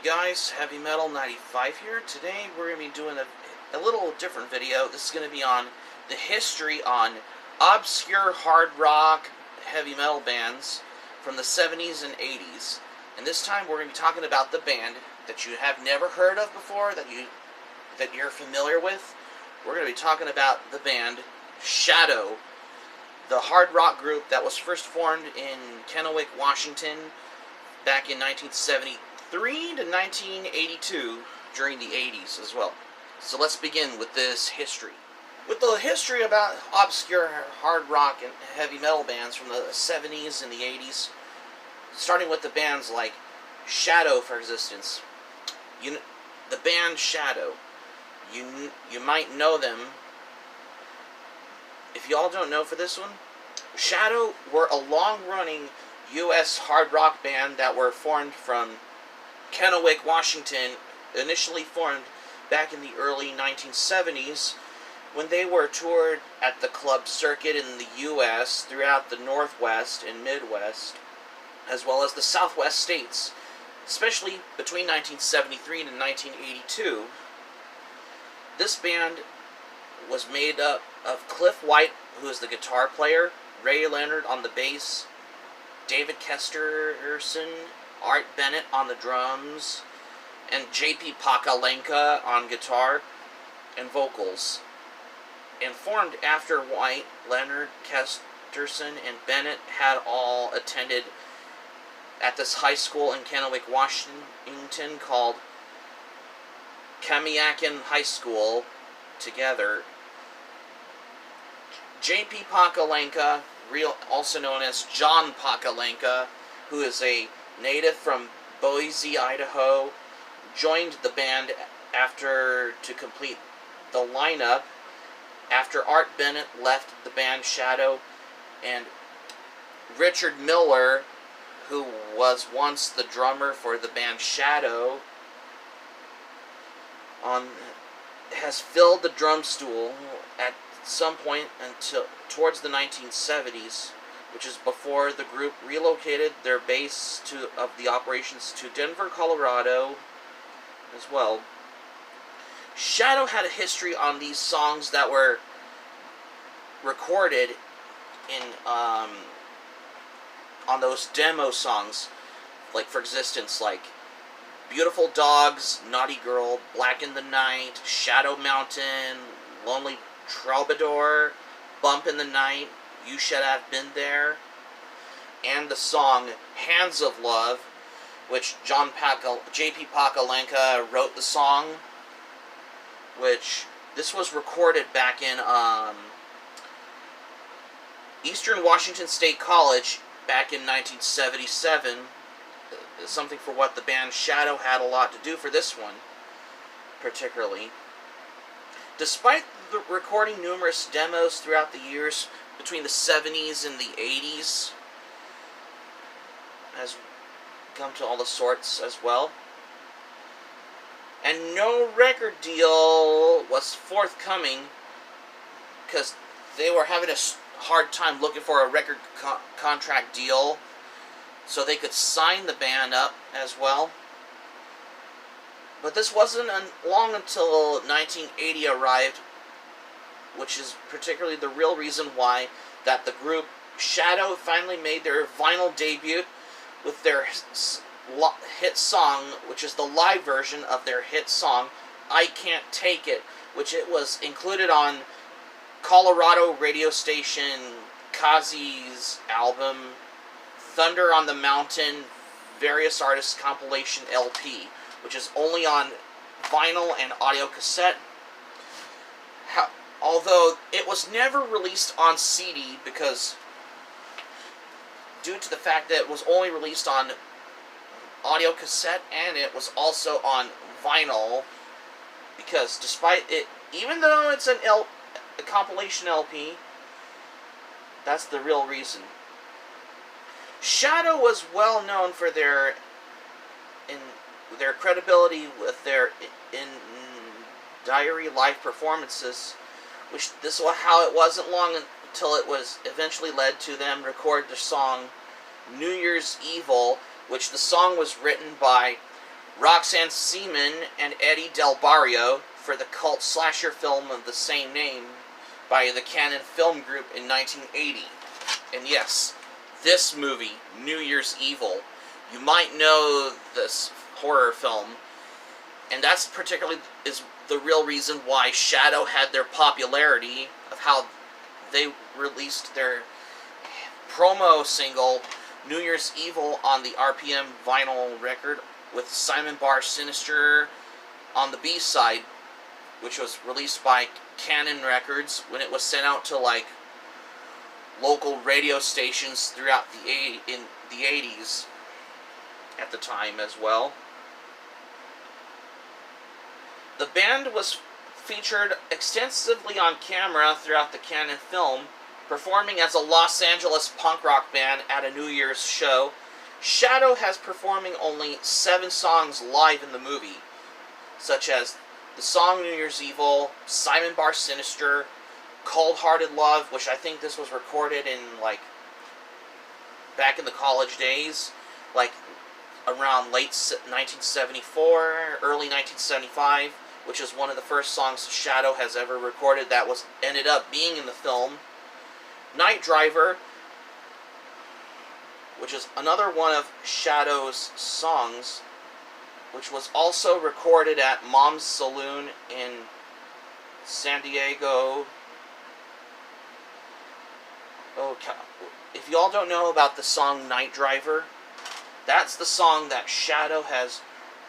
guys? Heavy Metal 95 here. Today we're going to be doing a little different video. This is going to be on the history on obscure hard rock heavy metal bands from the 70s and 80s. And this time we're going to be talking about the band that you have never heard of before, that you're familiar with. We're going to be talking about the band Shadow, the hard rock group that was first formed in Kennewick, Washington, back in 1973 to 1982, during the 80s as well. So let's begin with this history. With the history about obscure hard rock and heavy metal bands from the 70s and the 80s, starting with the bands like Shadow, for instance. The band Shadow, you might know them. If y'all don't know for this one, Shadow were a long-running U.S. hard rock band that were formed from Kennewick, Washington, initially formed back in the early 1970s when they were toured at the club circuit in the U.S. throughout the Northwest and Midwest, as well as the Southwest states, especially between 1973 and 1982. This band was made up of Cliff White, who is the guitar player, Ray Leonard on the bass, David Kesterson, Art Bennett on the drums, and J.P. Pakalenka on guitar and vocals. And formed after White, Leonard, Kesterson, and Bennett had all attended at this high school in Kennewick, Washington called Kamiakin High School together. J.P. Pakalenka, also known as John Pakalenka, who is a native from Boise, Idaho, joined the band to complete the lineup after Art Bennett left the band Shadow, and Richard Miller, who was once the drummer for the band Shadow, has filled the drum stool at some point until towards the 1970s, which is before the group relocated their base of the operations to Denver, Colorado, as well. Shadow had a history on these songs that were recorded in on those demo songs, like for instance, like Beautiful Dogs, Naughty Girl, Black in the Night, Shadow Mountain, Lonely Troubadour, Bump in the Night, You Should Have Been There, and the song Hands of Love, which J.P. Pakalenka wrote the song, which this was recorded back in Eastern Washington State College back in 1977, something for what the band Shadow had a lot to do for this one, particularly. Despite the recording numerous demos throughout the years between the 70s and the 80s, has come to all the sorts as well, and no record deal was forthcoming because they were having a hard time looking for a record contract deal so they could sign the band up as well. But this wasn't long until 1980 arrived, which is particularly the real reason why that the group Shadow finally made their vinyl debut with their hit song, which is the live version of their hit song, I Can't Take It, which it was included on Colorado radio station Kazi's album Thunder on the Mountain Various Artists Compilation LP, which is only on vinyl and audio cassette. Although it was never released on CD because due to the fact that it was only released on audio cassette and it was also on vinyl, because despite it, even though it's a compilation LP, that's the real reason. Shadow was well known for their credibility with their diary live performances, which this was how it wasn't long until it was eventually led to them record the song New Year's Evil, which the song was written by Roxanne Seaman and Eddie Del Barrio for the cult slasher film of the same name by the Cannon Film Group in 1980. And yes, this movie, New Year's Evil, you might know this horror film, and that's particularly is the real reason why Shadow had their popularity of how they released their promo single New Year's Evil on the RPM vinyl record with Simon Bar Sinister on the B-side, which was released by Cannon Records when it was sent out to like local radio stations throughout in the 80s at the time as well. The band was featured extensively on camera throughout the Cannon film, performing as a Los Angeles punk rock band at a New Year's show. Shadow has performing only 7 songs live in the movie, such as the song New Year's Evil, Simon Bar Sinister, Cold Hearted Love, which I think this was recorded in, like, back in the college days, like, around late 1974, early 1975, which is one of the first songs Shadow has ever recorded that ended up being in the film. Night Driver, which is another one of Shadow's songs, which was also recorded at Mom's Saloon in San Diego. Oh, if y'all don't know about the song Night Driver, that's the song that Shadow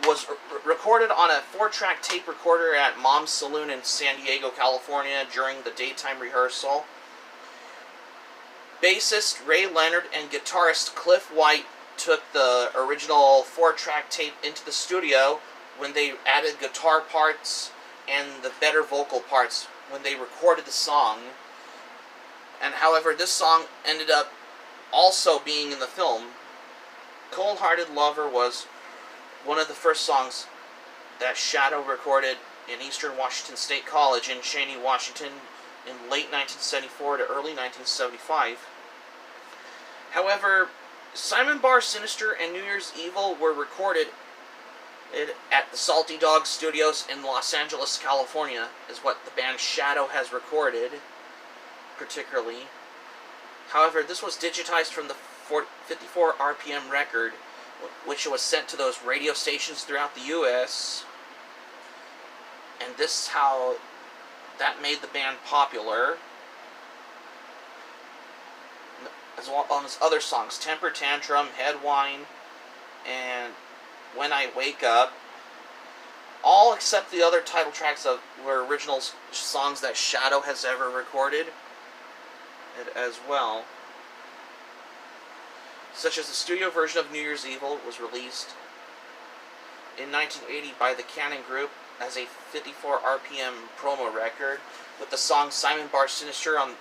was recorded on a 4-track tape recorder at Mom's Saloon in San Diego, California during the daytime rehearsal. Bassist Ray Leonard and guitarist Cliff White took the original 4-track tape into the studio when they added guitar parts and the better vocal parts when they recorded the song. And however, this song ended up also being in the film. Cold Hearted Lover was one of the first songs that Shadow recorded in Eastern Washington State College in Cheney, Washington in late 1974 to early 1975. However, Simon Bar Sinister and New Year's Evil were recorded at the Salty Dog Studios in Los Angeles, California, is what the band Shadow has recorded, particularly. However, this was digitized from the 54 RPM record, which was sent to those radio stations throughout the U.S., and this is how that made the band popular, as well as other songs, Temper Tantrum, Headwine, and When I Wake Up, all except the other title tracks were original songs that Shadow has ever recorded as well, such as the studio version of New Year's Evil was released in 1980 by the Cannon Group as a 54 RPM promo record, with the song Simon Bar Sinister on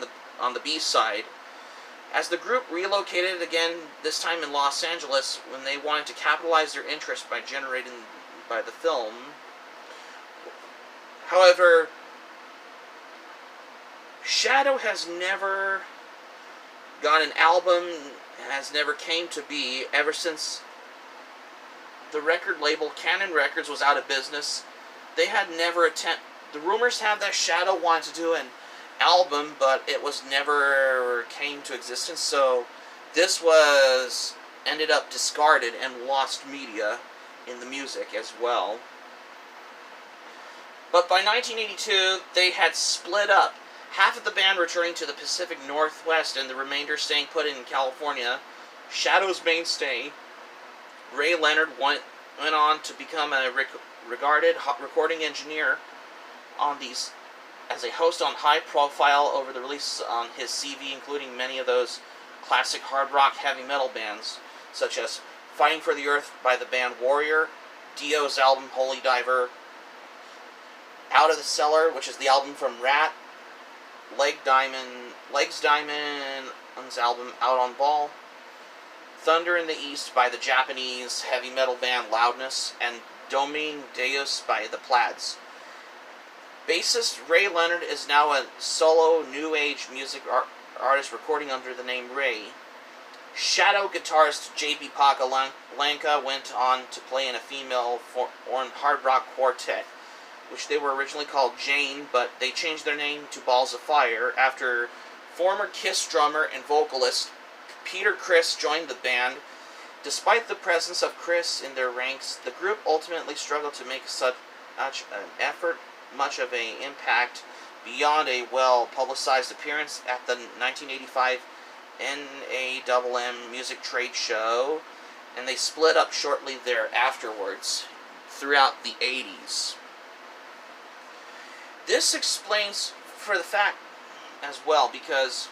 the B-side. As the group relocated again, this time in Los Angeles, when they wanted to capitalize their interest by generating by the film. However, Shadow has never got an album, has never came to be ever since the record label Cannon Records was out of business. They had never the rumors have that Shadow wanted to do an album, but it was never came to existence, so this ended up discarded and lost media in the music as well. But by 1982, they had split up, half of the band returning to the Pacific Northwest and the remainder staying put in California. Shadow's mainstay, Ray Leonard, went on to become a regarded recording engineer as a host on High Profile over the release on his CV, including many of those classic hard rock heavy metal bands, such as Fighting for the Earth by the band Warrior, Dio's album Holy Diver, Out of the Cellar, which is the album from Rat, Legs Diamond's album Out on Ball, Thunder in the East by the Japanese heavy metal band Loudness, and Domingue Deus by the Plaids. Bassist Ray Leonard is now a solo new age music artist recording under the name Ray. Shadow guitarist J.B. Pacalanca went on to play in a female hard rock quartet, which they were originally called Jane, but they changed their name to Balls of Fire after former Kiss drummer and vocalist Peter Criss joined the band. Despite the presence of Criss in their ranks, the group ultimately struggled to make such an effort, much of an impact, beyond a well-publicized appearance at the 1985 NAMM Music Trade Show, and they split up shortly there afterwards throughout the 80s. This explains for the fact as well, because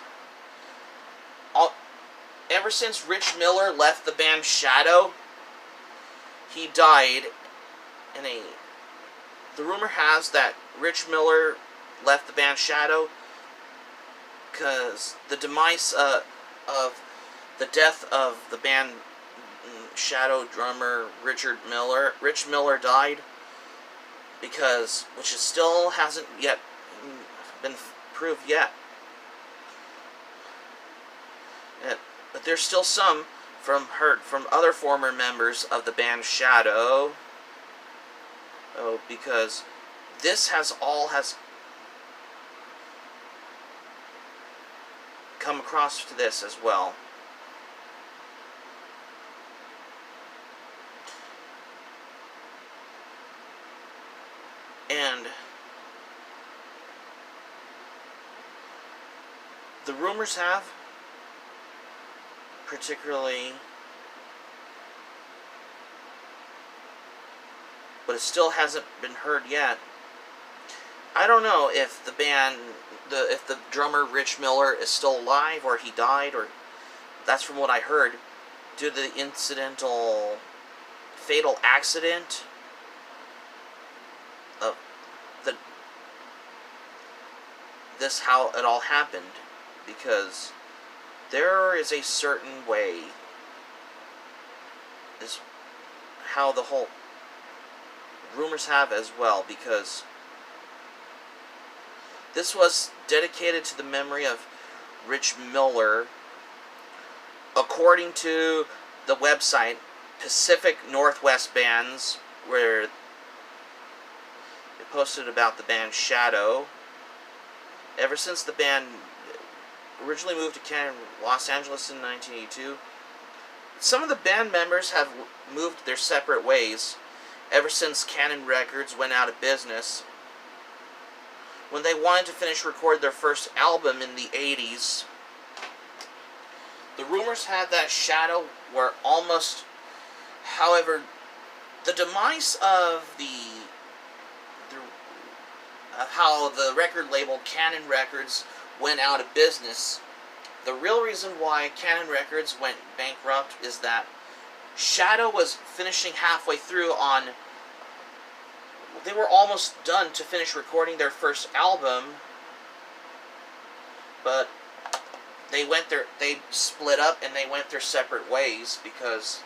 ever since Rich Miller left the band Shadow, he died in a... The rumor has that Rich Miller left the band Shadow because the demise of the death of the band Shadow drummer Rich Miller died because, which is still hasn't yet been proved yet. But there's still some from other former members of the band Shadow. Oh, because this has come across to this as well. And the rumors have, particularly, but it still hasn't been heard yet. I don't know if the band, if the drummer Rich Miller is still alive or he died, or that's from what I heard, due to the incidental fatal accident of this how it all happened, because there is a certain way, is how the whole rumors have as well, because this was dedicated to the memory of Rich Miller, according to the website Pacific Northwest Bands, where it posted about the band Shadow. Ever since the band originally moved to Los Angeles in 1982, some of the band members have moved their separate ways ever since Cannon Records went out of business. When they wanted to finish recording their first album in the 80s, the rumors had that Shadow were almost... However, the demise of of how the record label Cannon Records went out of business, the real reason why Cannon Records went bankrupt is that Shadow was finishing halfway through on... They were almost done to finish recording their first album, but they split up and they went their separate ways, because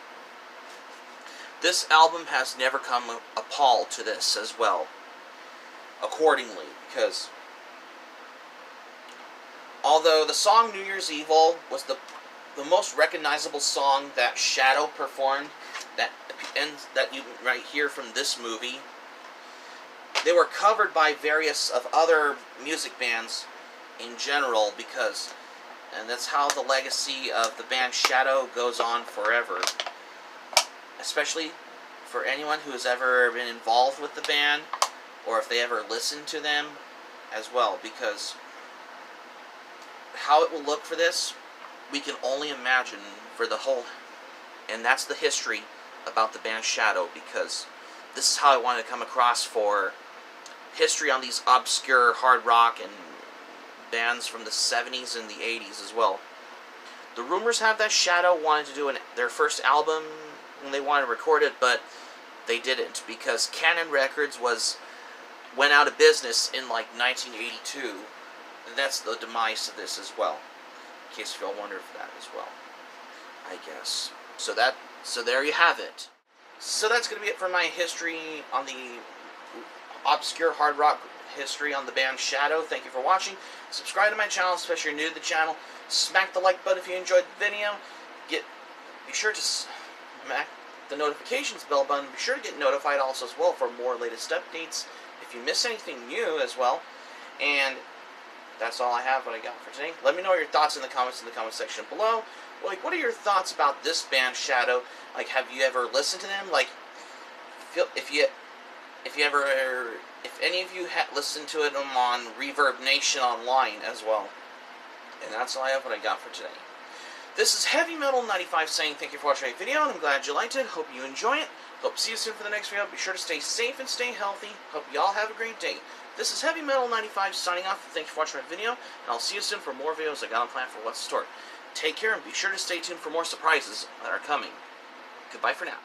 this album has never come appalled to this as well, accordingly, because although the song New Year's Evil was the most recognizable song that Shadow performed, that you might hear from this movie, they were covered by various of other music bands in general, because, and that's how the legacy of the band Shadow goes on forever. Especially for anyone who has ever been involved with the band, or if they ever listened to them as well, because how it will look for this, we can only imagine for the whole, and that's the history about the band Shadow, because this is how I wanted to come across for history on these obscure hard rock and bands from the 70s and the 80s as well. The rumors have that Shadow wanted to do their first album, and they wanted to record it, but they didn't, because Cannon Records went out of business in like 1982, and that's the demise of this as well, in case you all wonder for that as well, I guess. So there you have it. So that's going to be it for my history on the obscure hard rock history on the band Shadow. Thank you for watching. Subscribe to my channel, especially if you're new to the channel. Smack the like button if you enjoyed the video. be sure to smack the notifications bell button. Be sure to get notified also as well for more latest updates if you miss anything new as well. And that's all I have, what I got for today. Let me know your thoughts in the comments section below. Like, what are your thoughts about this band, Shadow? Like, have you ever listened to them? Like, if any of you listened to it on Reverb Nation Online as well. And that's all I have, what I got for today. This is Heavy Metal 95 saying thank you for watching my video, and I'm glad you liked it. Hope you enjoy it. Hope to see you soon for the next video. Be sure to stay safe and stay healthy. Hope you all have a great day. This is Heavy Metal 95 signing off. Thank you for watching my video, and I'll see you soon for more videos I got on plan for What's in Store. Take care, and be sure to stay tuned for more surprises that are coming. Goodbye for now.